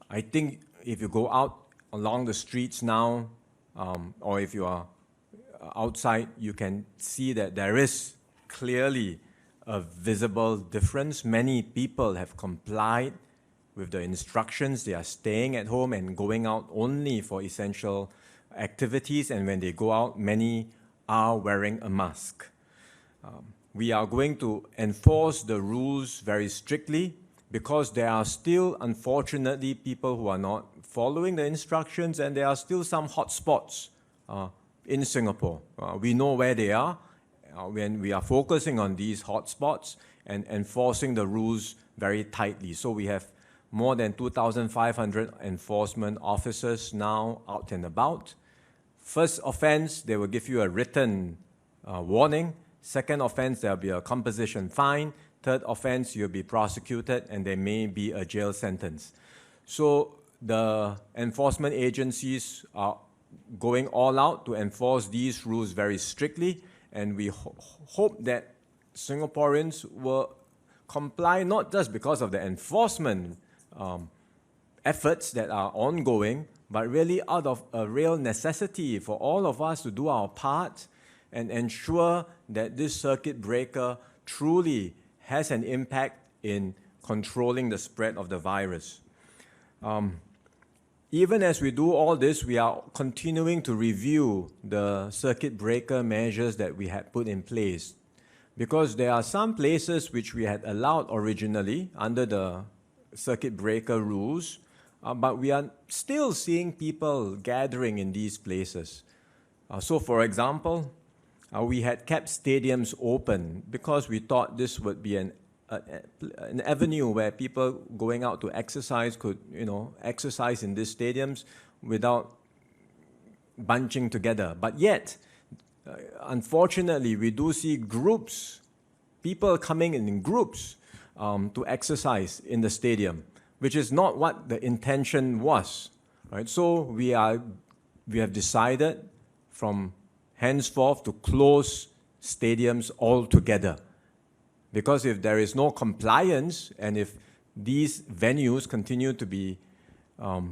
I think if you go out along the streets now, or if you are outside, you can see that there is clearly a visible difference. Many people have complied with the instructions. They are staying at home and going out only for essential activities, and when they go out, many are wearing a mask. We are going to enforce the rules very strictly because there are still, unfortunately, people who are not following the instructions, and there are still some hotspots in Singapore. We know where they are when we are focusing on these hotspots and enforcing the rules very tightly. So we have more than 2,500 enforcement officers now out and about. First offense, they will give you a written warning. Second offense, there will be a composition fine. Third offense, you'll be prosecuted, and there may be a jail sentence. So the enforcement agencies are going all out to enforce these rules very strictly, and we hope that Singaporeans will comply, not just because of the enforcement efforts that are ongoing, but really out of a real necessity for all of us to do our part and ensure that this circuit breaker truly has an impact in controlling the spread of the virus. Even as we do all this, we are continuing to review the circuit breaker measures that we had put in place, because there are some places which we had allowed originally under the circuit breaker rules, but we are still seeing people gathering in these places. So for example, we had kept stadiums open because we thought this would be an avenue where people going out to exercise could, exercise in these stadiums without bunching together. But yet, unfortunately, we do see groups, people coming in groups to exercise in the stadium, which is not what the intention was, right? So we have decided from henceforth to close stadiums altogether. Because if there is no compliance, and if these venues continue to be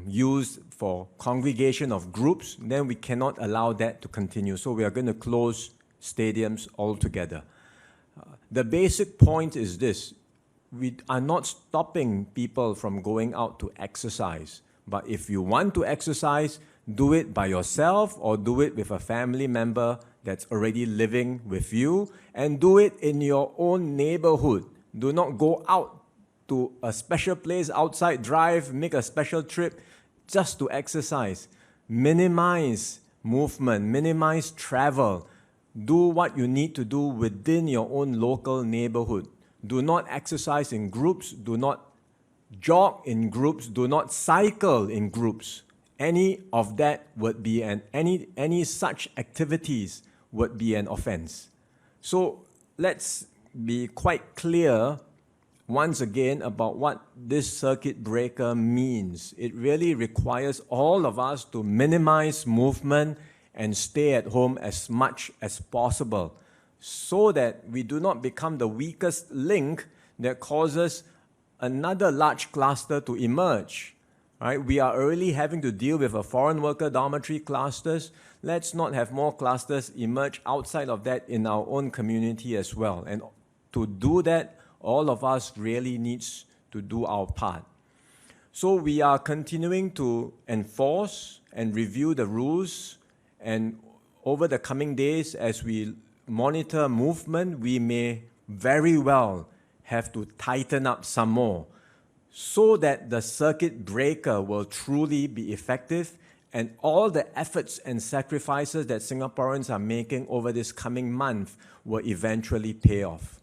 used for congregation of groups, then we cannot allow that to continue. So we are going to close stadiums altogether. The basic point is this: we are not stopping people from going out to exercise. But if you want to exercise, do it by yourself or do it with a family member that's already living with you, and do it in your own neighborhood. Do not go out to a special place outside, drive, make a special trip just to exercise. Minimize movement, minimize travel. Do what you need to do within your own local neighborhood. Do not exercise in groups, do not jog in groups, do not cycle in groups. Any of that would be any such activities would be an offense. So let's be quite clear once again about what this circuit breaker means. It really requires all of us to minimize movement and stay at home as much as possible, so that we do not become the weakest link that causes another large cluster to emerge. Right? We are already having to deal with a foreign worker dormitory clusters. Let's not have more clusters emerge outside of that in our own community as well. And to do that, all of us really needs to do our part. So we are continuing to enforce and review the rules, and over the coming days, as we monitor movement, we may very well have to tighten up some more, so that the circuit breaker will truly be effective, and all the efforts and sacrifices that Singaporeans are making over this coming month will eventually pay off.